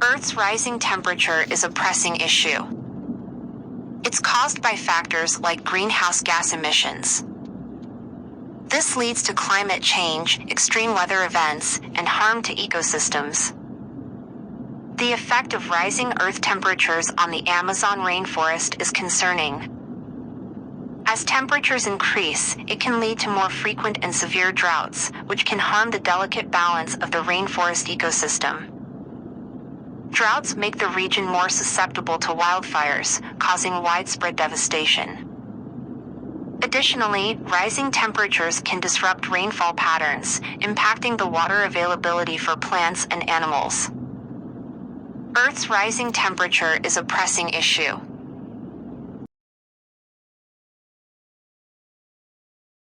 Earth's rising temperature is a pressing issue. It's caused by factors like greenhouse gas emissions. This leads to climate change, extreme weather events, and harm to ecosystems. The effect of rising Earth temperatures on the Amazon rainforest is concerning. As temperatures increase, it can lead to more frequent and severe droughts, which can harm the delicate balance of the rainforest ecosystem. Droughts make the region more susceptible to wildfires, causing widespread devastation. Additionally, rising temperatures can disrupt rainfall patterns, impacting the water availability for plants and animals. Earth's rising temperature is a pressing issue.